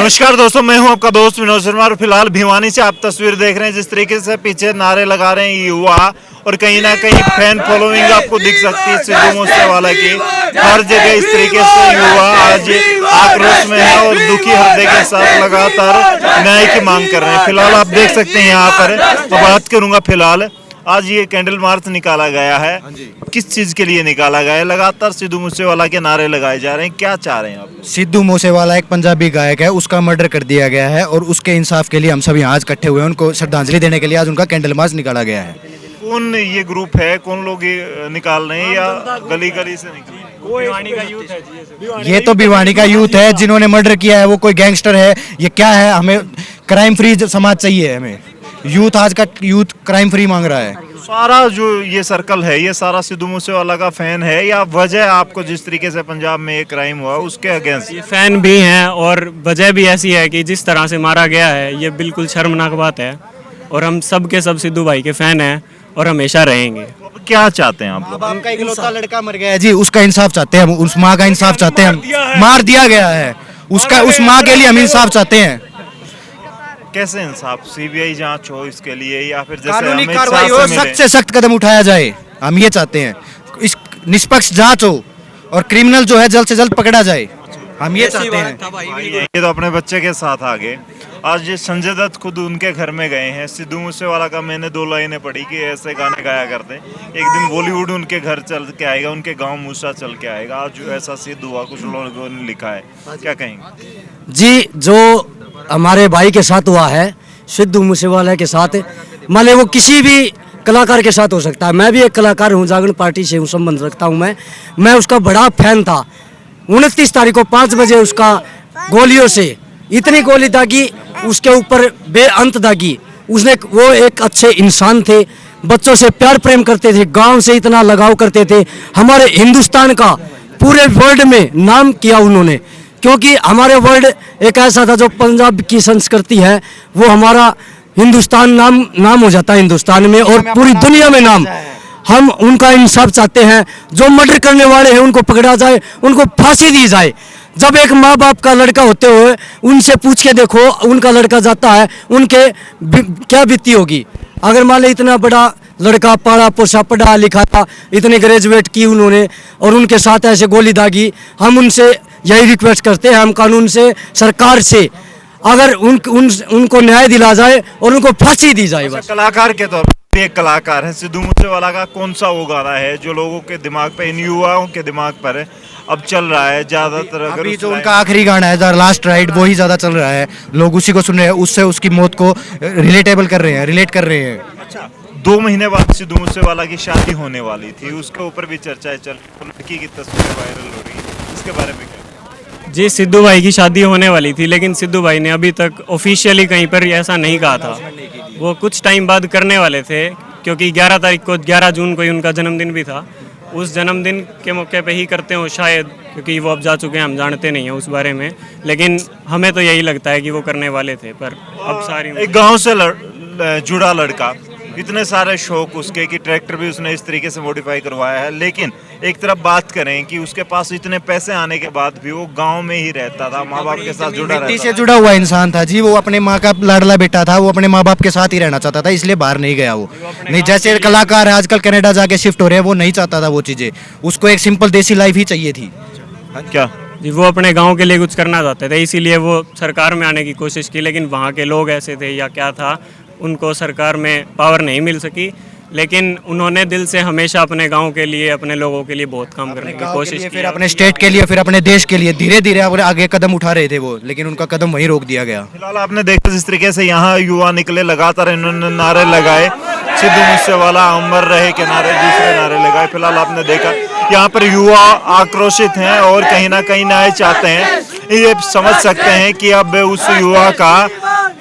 नमस्कार दोस्तों, मैं हूं आपका दोस्त विनोद शर्मा और फिलहाल भिवानी से आप तस्वीर देख रहे हैं। जिस तरीके से पीछे नारे लगा रहे हैं युवा और कहीं ना कहीं फैन फॉलोइंग आपको दिख सकती है सिद्धू मूसेवाला की। हर जगह इस तरीके से युवा आज आक्रोश में है और दुखी हृदय के साथ लगातार न्याय की मांग कर रहे हैं। फिलहाल आप देख सकते हैं यहाँ पर, तो बात करूंगा फिलहाल आज ये कैंडल मार्च निकाला गया है, किस चीज के लिए निकाला गया है? लगातार सिद्धू मूसेवाला के नारे लगाए जा रहे हैं, क्या चाह रहे हैं आप? सिद्धू मूसेवाला एक पंजाबी गायक है, उसका मर्डर कर दिया गया है और उसके इंसाफ के लिए हम सब यहाँ आज इकट्ठे हुए हैं। उनको श्रद्धांजलि देने के लिए आज उनका कैंडल मार्च निकाला गया है। कौन ये ग्रुप है, कौन लोग ये निकाल रहे हैं या गली गली से निकल? ये तो भिवानी का यूथ है, जिन्होंने मर्डर किया है वो कोई गैंगस्टर है, ये क्या है? हमें क्राइम फ्री समाज चाहिए। हमें यूथ, आज का यूथ क्राइम फ्री मांग रहा है। सारा जो ये सर्कल है ये सारा सिद्धू मूसेवाला का फैन है या वजह आपको जिस तरीके से पंजाब में ये क्राइम हुआ उसके अगेंस्ट? ये फैन भी हैं और वजह भी ऐसी है कि जिस तरह से मारा गया है ये बिल्कुल शर्मनाक बात है और हम सब के सब सिद्धू भाई के फैन हैं और हमेशा रहेंगे। क्या चाहते हैं आप लोग? आपका इकलौता लड़का मर गया है जी, उसका इंसाफ चाहते हैं हम, उस माँ का इंसाफ चाहते हैं हम। मार दिया गया है उसका, उस माँ के लिए हम इंसाफ चाहते हैं। कैसे इंसाफ? सीबीआई जांच हो इसके लिए या फिर जैसे कानूनी अमित कार्रवाई शाह हो, से सख्त से सख्त कदम उठाया जाए, हम ये चाहते हैं। इस निष्पक्ष जांच हो और क्रिमिनल जो है जल्द से जल्द पकड़ा जाए, हम ये चाहते हैं। ये तो अपने बच्चे के साथ आ गए। आज ये संजय दत्त खुद उनके घर में गए हैं। सिद्धू मूसेवाला का मैंने 2 लाइनें पढ़ी कि ऐसे गाने गाया करते, एक दिन बॉलीवुड उनके घर चल के आएगा, उनके गांव मूसा चल के आएगा। आज ऐसा सिद्ध हुआ, कुछ लोगों ने लिखा है, क्या कहेंगे? जी, जो हमारे भाई के साथ हुआ है सिद्धू मूसेवाला के साथ, मान लो वो किसी भी कलाकार के साथ हो सकता है। मैं भी एक कलाकार हूँ, जागरण पार्टी से हूँ, संबंध रखता हूँ। मैं उसका बड़ा फैन था। 29 तारीख को 5 बजे उसका गोलियों से इतनी गोली दागी, उसके ऊपर बेअंत दागी। उसने, वो एक अच्छे इंसान थे, बच्चों से प्यार प्रेम करते थे, गांव से इतना लगाव करते थे। हमारे हिंदुस्तान का पूरे वर्ल्ड में नाम किया उन्होंने, क्योंकि हमारे वर्ल्ड एक ऐसा था जो पंजाब की संस्कृति है वो हमारा हिंदुस्तान नाम हो जाता है हिंदुस्तान में और पूरी दुनिया में नाम। हम उनका इंसाफ चाहते हैं। जो मर्डर करने वाले हैं उनको पकड़ा जाए, उनको फांसी दी जाए। जब एक माँ बाप का लड़का होते हुए उनसे पूछ के देखो, उनका लड़का जाता है, उनके क्या बीती होगी। अगर मान लो इतना बड़ा लड़का, पाला पोसा, पढ़ा लिखा था, इतने ग्रेजुएट की उन्होंने और उनके साथ ऐसे गोली दागी, हम उनसे यही रिक्वेस्ट करते हैं, हम कानून से, सरकार से, अगर उनको न्याय दिला जाए और उनको फांसी दी जाए। बस कलाकार के तौर पर एक कलाकार है, सिद्धू मूसेवाला का कौन सा वो गाना है जो लोगों के दिमाग पे, इन युवाओं के दिमाग पर अब चल रहा है ज्यादातर? अगर अभी जो उनका आखिरी गाना है द लास्ट राइड, वो ही ज्यादा चल रहा है, लोग उसी को सुन रहे हैं, उससे उसकी मौत को रिलेटेबल कर रहे हैं, रिलेट कर रहे हैं। अच्छा, 2 महीने बाद सिद्धू मूसेवाला की शादी होने वाली थी, उसके ऊपर भी चर्चाएं चल, लड़की की तस्वीरें वायरल हो रही है, इसके बारे में क्या? जी, सिद्धू भाई की शादी होने वाली थी लेकिन सिद्धू भाई ने अभी तक ऑफिशियली कहीं पर ऐसा नहीं कहा था। वो कुछ टाइम बाद करने वाले थे, क्योंकि 11 तारीख को, 11 जून को ही उनका जन्मदिन भी था। उस जन्मदिन के मौके पे ही करते हो शायद, क्योंकि वो अब जा चुके हैं, हम जानते नहीं हैं उस बारे में, लेकिन हमें तो यही लगता है कि वो करने वाले थे। पर अब सारी एक गांव से जुड़ा लड़का, इतने सारे शौक उसके कि ट्रैक्टर भी उसने इस तरीके से मॉडिफाई करवाया है, लेकिन एक तरफ बात करें कि उसके पास इतने पैसे आने के बाद भी वो गांव में ही रहता था, माँ बाप के साथ जुड़ा रहता मिट्टी से था। जुड़ा हुआ इंसान था जी, वो अपने माँ का लाडला बेटा था, वो अपने माँ बाप के साथ ही रहना चाहता था, इसलिए बाहर नहीं गया वो। नहीं, जैसे कलाकार है आजकल कनाडा जाके शिफ्ट हो रहे हैं, वो नहीं चाहता था वो चीजें, उसको एक सिंपल देसी लाइफ ही चाहिए थी। क्या जी, वो अपने गांव के लिए कुछ करना चाहते थे, इसीलिए वो सरकार में आने की कोशिश की, लेकिन वहाँ के लोग ऐसे थे या क्या था, उनको सरकार में पावर नहीं मिल सकी। लेकिन उन्होंने दिल से हमेशा अपने गांव के लिए, अपने लोगों के लिए बहुत काम करने की कोशिश की। फिर अपने स्टेट के लिए, फिर अपने देश के लिए धीरे धीरे आगे कदम उठा रहे थे वो, लेकिन उनका कदम वहीं रोक दिया गया। फिलहाल आपने देखा जिस तरीके से यहाँ युवा निकले, लगातार इन्होंने नारे लगाए, सिद्धू मूसेवाला अमर रहे के नारे, दूसरे नारे लगाए। फिलहाल आपने देखा यहाँ पर युवा आक्रोशित हैं और कहीं ना कहीं न्याय चाहते हैं। ये समझ सकते हैं कि अब उस युवा का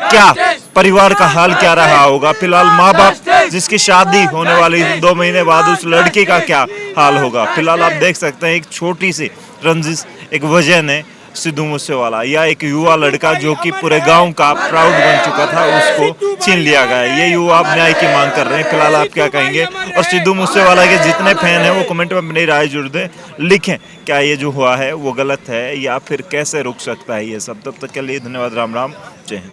क्या, परिवार का हाल क्या रहा होगा। फिलहाल माँ बाप जिसकी शादी होने वाली 2 महीने बाद, उस लड़की का क्या हाल होगा। फिलहाल आप देख सकते हैं एक छोटी सी रंजिश, एक वजह ने सिद्धू मूसेवाला, या एक युवा लड़का जो कि पूरे गांव का प्राउड बन चुका था, उसको छीन लिया गया। ये युवा अब न्याय की मांग कर रहे हैं। फिलहाल आप क्या कहेंगे? और सिद्धू मूसेवाला के जितने फैन हैं वो कमेंट में अपनी राय जरूर दें, लिखें क्या ये जो हुआ है वो गलत है या फिर कैसे रुक सकता है ये सब। तब तक के लिए धन्यवाद। राम राम, जय हिंद।